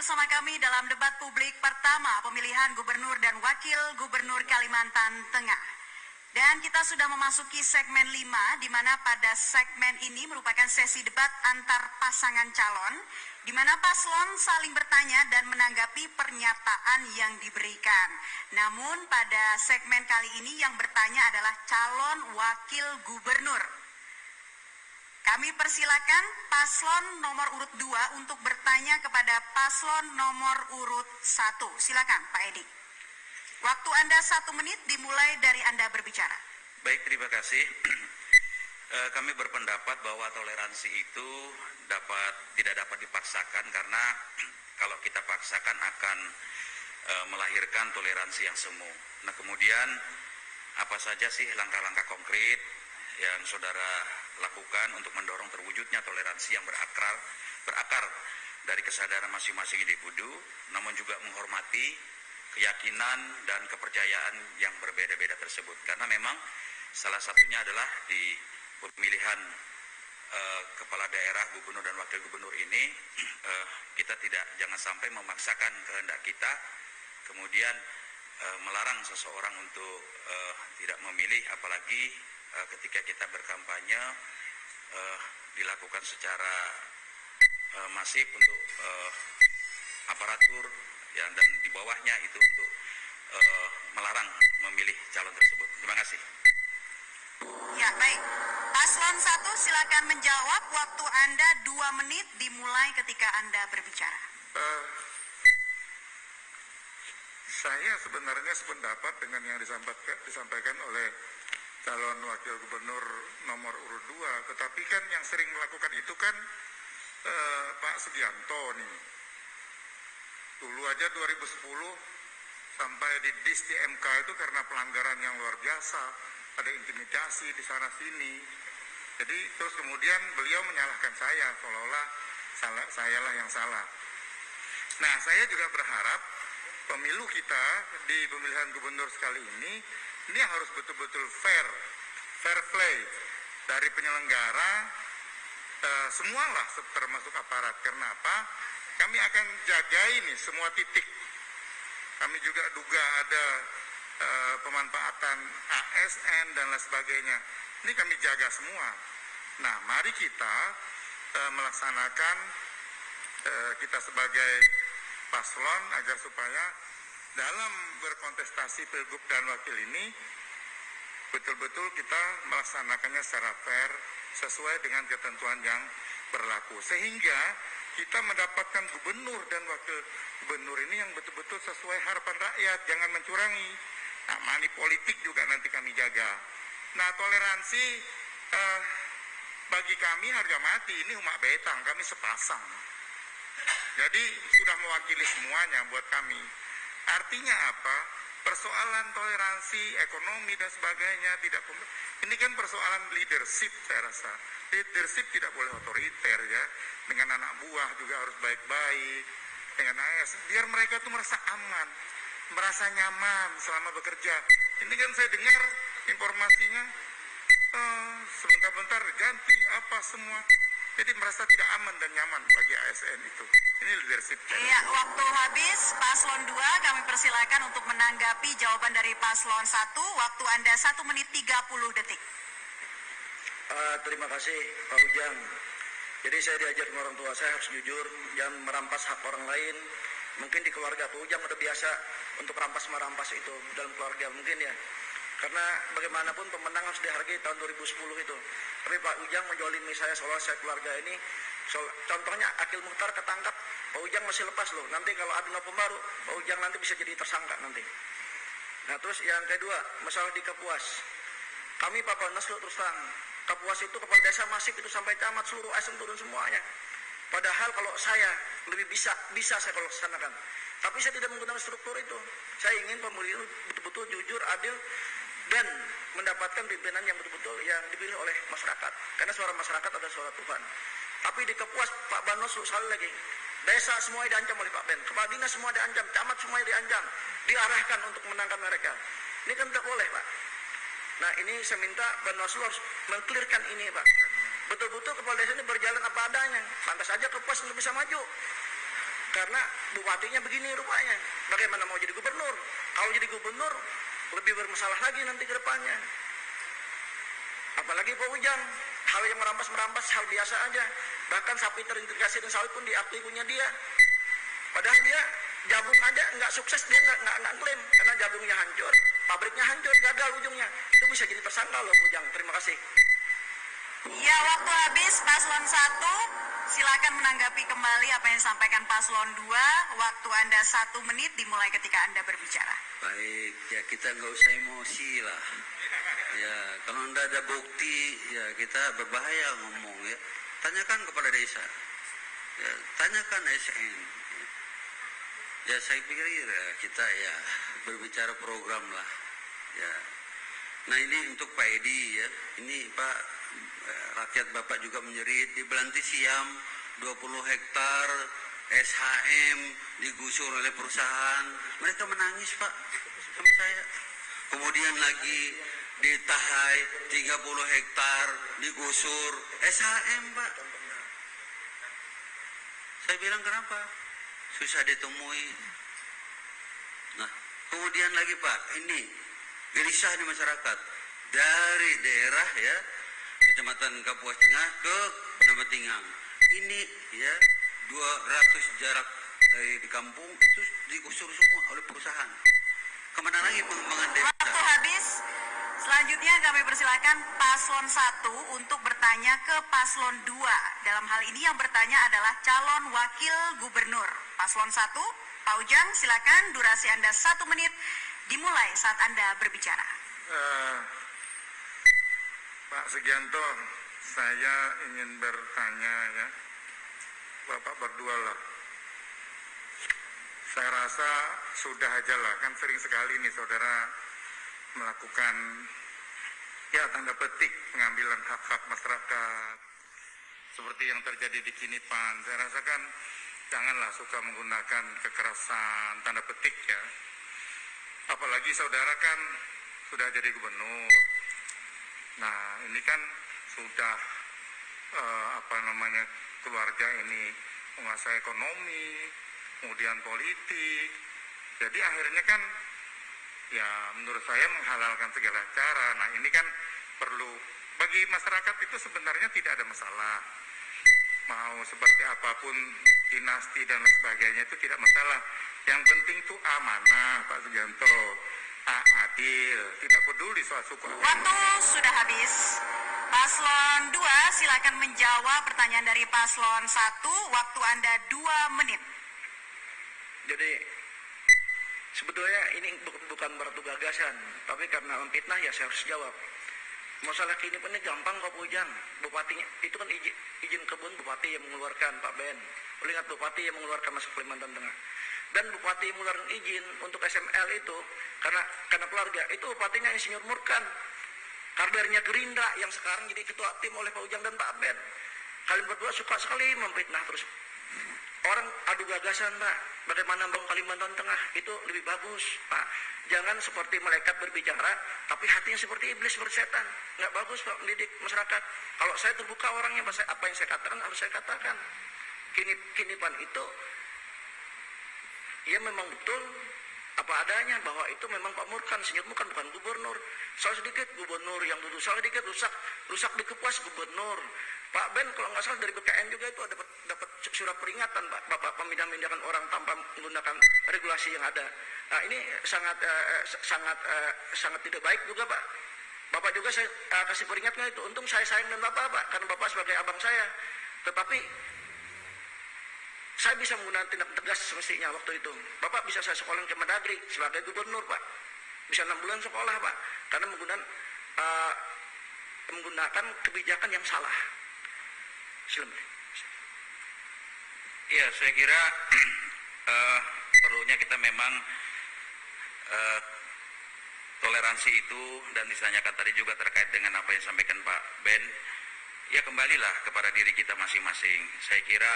bersama kami dalam debat publik pertama pemilihan Gubernur dan Wakil Gubernur Kalimantan Tengah. Dan kita sudah memasuki segmen 5, di mana pada segmen ini merupakan sesi debat antar pasangan calon, di mana paslon saling bertanya dan menanggapi pernyataan yang diberikan. Namun pada segmen kali ini yang bertanya adalah calon Wakil Gubernur. Kami persilakan paslon nomor urut 2 untuk bertanya kepada paslon nomor urut 1. Silakan Pak Edi. Waktu Anda 1 menit dimulai dari Anda berbicara. Baik, terima kasih. Kami berpendapat bahwa toleransi itu tidak dapat dipaksakan, karena kalau kita paksakan akan melahirkan toleransi yang semu. Nah, kemudian apa saja sih langkah-langkah konkret yang saudara lakukan untuk mendorong terwujudnya toleransi yang berakar dari kesadaran masing-masing individu, namun juga menghormati keyakinan dan kepercayaan yang berbeda-beda tersebut. Karena memang salah satunya adalah di pemilihan kepala daerah, gubernur dan wakil gubernur ini, kita jangan sampai memaksakan kehendak kita, kemudian melarang seseorang untuk tidak memilih, apalagi ketika kita berkampanye dilakukan secara masif untuk aparatur ya, dan di bawahnya itu untuk melarang memilih calon tersebut. Terima kasih. Ya, baik. Paslon 1 silakan menjawab. Waktu Anda 2 menit dimulai ketika Anda berbicara. Saya sebenarnya sependapat dengan yang disampaikan oleh calon wakil gubernur nomor urut 2, tetapi kan yang sering melakukan itu kan Pak Sugianto nih. Dulu aja 2010 sampai didis di MK itu karena pelanggaran yang luar biasa, ada intimidasi di sana sini. Jadi terus kemudian beliau menyalahkan saya, seolah-olah sayalah yang salah. Nah, saya juga berharap pemilu kita di pemilihan gubernur sekali ini harus betul-betul fair play dari penyelenggara, semualah termasuk aparat. Karena apa? Kami akan jaga ini semua titik. Kami juga duga ada pemanfaatan ASN dan lain sebagainya. Ini kami jaga semua. Nah, mari kita melaksanakan kita sebagai paslon agar supaya dalam berkontestasi pilgub dan wakil ini betul-betul kita melaksanakannya secara fair sesuai dengan ketentuan yang berlaku, sehingga kita mendapatkan gubernur dan wakil gubernur ini yang betul-betul sesuai harapan rakyat, jangan mencurangi. Nah, money politik juga nanti kami jaga. Nah, toleransi bagi kami harga mati, ini umat betang, kami sepasang. Jadi sudah mewakili semuanya buat kami. Artinya apa? Persoalan toleransi, ekonomi dan sebagainya tidak. Ini kan persoalan leadership, saya rasa. Leadership tidak boleh otoriter ya. Dengan anak buah juga harus baik-baik. Dengan AS, biar mereka tuh merasa aman, merasa nyaman selama bekerja. Ini kan saya dengar informasinya sebentar-bentar ganti apa semua. Jadi merasa tidak aman dan nyaman bagi ASN itu. Ini leadership. Iya, waktu habis. Paslon 2 kami persilakan untuk menanggapi jawaban dari paslon 1. Waktu Anda 1 menit 30 detik. Terima kasih Pak Ujang. Jadi saya diajar orang tua saya harus jujur, jangan merampas hak orang lain. Mungkin di keluarga Pak Ujang udah biasa untuk merampas itu dalam keluarga mungkin ya. Karena bagaimanapun pemenang harus dihargai tahun 2010 itu. Tapi Pak Ujang menjolimi saya seolah saya keluarga ini. Contohnya Akil Mukhtar ketangkap, Pak Ujang masih lepas loh. Nanti kalau ada novum baru, Pak Ujang nanti bisa jadi tersangka nanti. Nah, terus yang kedua, masalah di Kapuas. Kami Pak Banas terus terang, Kapuas itu kepala desa masif itu sampai camat, seluruh ASN turun semuanya. Padahal kalau saya lebih bisa saya kalau laksanakan. Tapi saya tidak menggunakan struktur itu. Saya ingin pemilu betul-betul jujur, adil, dan mendapatkan pimpinan yang betul-betul yang dipilih oleh masyarakat. Karena suara masyarakat adalah suara Tuhan. Tapi di Kapuas, Pak Banos sekali lagi, desa semuanya diancam oleh Pak Ben, kepala dinas semua diancam, camat semuanya diancam, diarahkan untuk menangkan mereka. Ini kan tidak boleh, Pak. Nah, ini saya minta Bawaslu harus mengklirkan ini, Pak. Betul-betul kepala desa ini berjalan apa adanya. Pantas saja Kapuas nggak bisa maju. Karena bupatinya begini rupanya. Bagaimana mau jadi gubernur? Kalau jadi gubernur lebih bermasalah lagi nanti ke depannya. Apalagi Pak Ujang, hal yang merampas hal biasa aja. Bahkan sapi terintegrasi dengan sawit pun diakui punya dia. Padahal dia jagung aja nggak sukses, dia nggak klaim karena jagungnya hancur, pabriknya hancur, gagal ujungnya. Itu bisa jadi tersangka loh Pak Ujang. Terima kasih. Ya, waktu habis. Paslon 1, silakan menanggapi kembali apa yang disampaikan Paslon 2. Waktu Anda 1 menit dimulai ketika Anda berbicara. Baik, ya kita nggak usah emosi lah. Ya, kalau anda ada bukti, ya kita berbahaya ngomong ya. Tanyakan kepada desa, ya, tanyakan SN. Ya, saya pikir ya, kita ya berbicara program lah. Ya, nah ini untuk Pak Edi ya. Ini Pak, rakyat Bapak juga menjerit di Belanti Siam 20 hektar SHM digusur oleh perusahaan. Mereka menangis Pak sama saya. Kemudian lagi di Tahai 30 hektar digusur SHM Pak. Saya bilang kenapa? Susah ditemui. Nah, kemudian lagi Pak, ini gelisah di masyarakat dari daerah ya Kecamatan Kapuas Tengah ke Penampatingang. Ini ya 200 jarak dari di kampung itu digusur semua oleh perusahaan. Kemana lagi pengembangan desa? Waktu habis. Selanjutnya kami persilakan Paslon 1 untuk bertanya ke Paslon 2. Dalam hal ini yang bertanya adalah calon wakil gubernur. Paslon 1, Pak Ujang, silakan. Durasi Anda 1 menit dimulai saat Anda berbicara. Pak Sugianto, saya ingin bertanya ya, Bapak berdua lah. Saya rasa sudah aja lah, kan sering sekali nih saudara melakukan ya tanda petik pengambilan hak-hak masyarakat seperti yang terjadi di Kinipan. Saya rasa kan janganlah suka menggunakan kekerasan tanda petik ya. Apalagi saudara kan sudah jadi gubernur. Nah ini kan sudah keluarga ini menguasai ekonomi, kemudian politik. Jadi akhirnya kan ya menurut saya menghalalkan segala cara. Nah ini kan perlu, bagi masyarakat itu sebenarnya tidak ada masalah. Mau seperti apapun dinasti dan sebagainya itu tidak masalah. Yang penting itu amanah Pak Sugianto, adil, tidak peduli soal suku. Waktu sudah habis. Paslon 2 silakan menjawab pertanyaan dari Paslon 1. Waktu Anda 2 menit. Jadi sebetulnya ini bukan beratu gagasan, tapi karena memfitnah ya saya harus jawab. Masalah kini pun ini gampang kok Ujang. Bupatinya itu kan izin kebun bupati yang mengeluarkan Pak Ben. Boleh ingat bupati yang mengeluarkan masuk Kalimantan Tengah. Dan bupati yang mengeluarkan izin untuk SML itu karena keluarga itu bupatinya Insinyur Murkan. Kadernya Gerindra yang sekarang jadi ketua tim oleh Pak Ujang dan Pak Ben. Kalian berdua suka sekali memfitnah terus. Orang adu gagasan Pak, bagaimana membangun Kalimantan Tengah itu lebih bagus Pak. Jangan seperti malaikat berbicara, tapi hatinya seperti iblis bersetan. Nggak bagus Pak mendidik masyarakat. Kalau saya terbuka orangnya, apa yang saya katakan harus saya katakan. Kinipan itu, ya memang betul apa adanya bahwa itu memang Pak Murkan, Insinyur Murkan bukan gubernur. Salah sedikit gubernur yang dulu salah sedikit rusak di Kapuas gubernur. Pak Ben kalau nggak salah dari BKN juga itu dapat surat peringatan Pak, Bapak pemindah-mindahkan orang tanpa menggunakan regulasi yang ada. Nah ini sangat tidak baik juga Pak. Bapak juga saya kasih peringatkan itu. Untung saya sayang dan Bapak karena Bapak sebagai abang saya. Tetapi saya bisa menggunakan tindak tegas semestinya waktu itu. Bapak bisa saya sekolah ke Mendagri sebagai gubernur Pak. Bisa 6 bulan sekolah Pak. Karena menggunakan kebijakan yang salah. Silakan. Ya, saya kira perlunya kita memang toleransi itu, dan ditanyakan tadi juga terkait dengan apa yang disampaikan Pak Ben. Ya kembalilah kepada diri kita masing-masing. Saya kira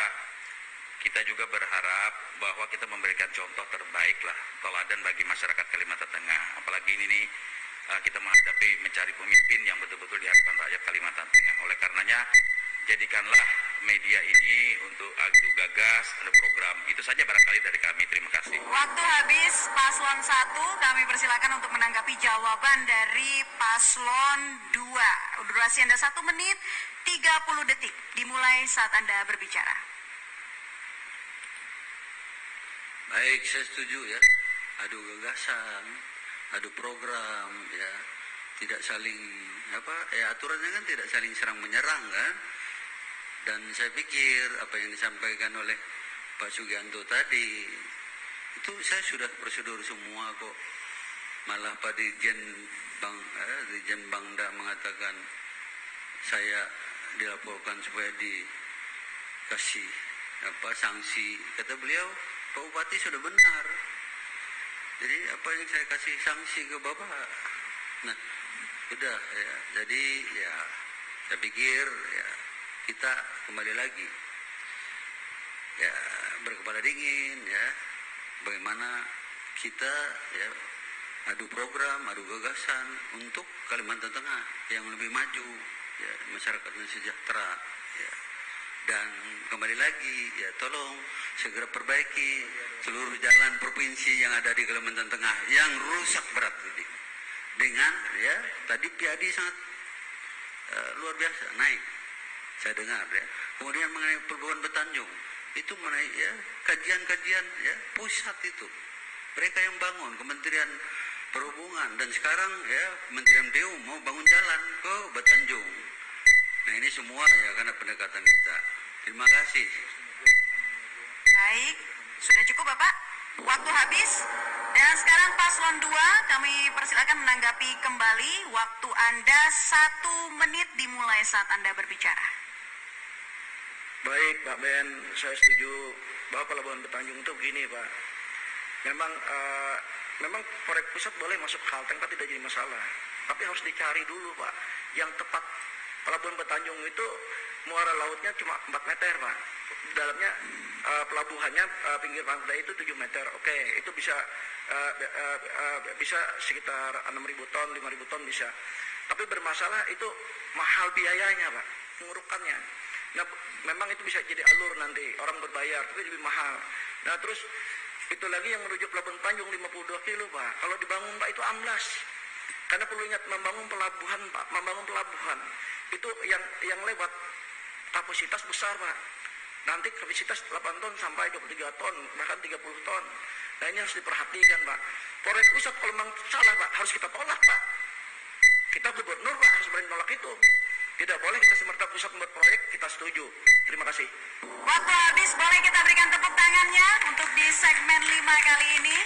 kita juga berharap bahwa kita memberikan contoh terbaik lah, teladan bagi masyarakat Kalimantan Tengah. Apalagi ini kita menghadapi mencari pemimpin yang betul-betul diharapkan rakyat Kalimantan Tengah. Oleh karenanya, jadikanlah media ini untuk adu gagas, ada program. Itu saja barangkali dari kami. Terima kasih. Waktu habis paslon 1, kami persilakan untuk menanggapi jawaban dari paslon 2. Durasi Anda 1 menit 30 detik, dimulai saat Anda berbicara. Baik, saya setuju ya. Adu gagasan, adu program, ya. Tidak saling aturannya kan tidak saling serang menyerang kan. Dan saya pikir apa yang disampaikan oleh Pak Sugianto tadi itu saya sudah prosedur semua kok. Malah Pak Dirjen Bangda mengatakan saya dilaporkan supaya dikasih sanksi. Kata beliau, Pak Bupati sudah benar. Jadi apa yang saya kasih sanksi ke Bapak? Nah, udah ya. Jadi ya saya pikir ya kita kembali lagi ya berkepala dingin ya, bagaimana kita ya adu program, adu gagasan untuk Kalimantan Tengah yang lebih maju ya, masyarakatnya sejahtera ya. Dan kembali lagi ya, tolong segera perbaiki seluruh jalan provinsi yang ada di Kalimantan Tengah yang rusak berat ini. Dengan ya tadi PAD sangat luar biasa naik, saya dengar ya. Kemudian mengenai Pelabuhan Betanjung itu mengenai ya kajian-kajian ya pusat itu mereka yang bangun, Kementerian Perhubungan, dan sekarang ya Kementerian PU mau bangun jalan ke Betanjung. Nah ini semua ya karena pendekatan kita. Terima kasih. Baik, sudah cukup Bapak? Waktu habis. Dan sekarang paslon 2, kami persilakan menanggapi kembali. Waktu Anda 1 menit dimulai saat Anda berbicara. Baik Pak Ben, saya setuju bahwa Pelabuhan Betanjung itu begini Pak. Memang proyek pusat boleh masuk Kalteng, tapi tidak jadi masalah. Tapi harus dicari dulu Pak, yang tepat. Pelabuhan Betanjung itu muara lautnya cuma 4 meter Pak. Dalamnya pelabuhannya pinggir pantai itu 7 meter. Oke, itu bisa sekitar 6.000 ton, 5.000 ton bisa. Tapi bermasalah itu mahal biayanya Pak, pengurukannya. Nah, memang itu bisa jadi alur nanti, orang berbayar, tapi lebih mahal. Nah, terus itu lagi yang menuju Pelabuhan Tanjung 52 kilo Pak. Kalau dibangun Pak itu amblas. Karena perlu ingat membangun pelabuhan Pak, membangun pelabuhan itu yang lewat kapasitas besar Pak. Nanti kapasitas 8 ton sampai 23 ton, bahkan 30 ton. Nah ini harus diperhatikan Pak. Proyek pusat kalau memang salah Pak, harus kita tolak Pak. Kita gubernur Pak harus berani nolak itu. Tidak boleh kita semerta pusat membuat proyek, kita setuju. Terima kasih. Waktu habis, boleh kita berikan tepuk tangannya untuk di segmen 5 kali ini.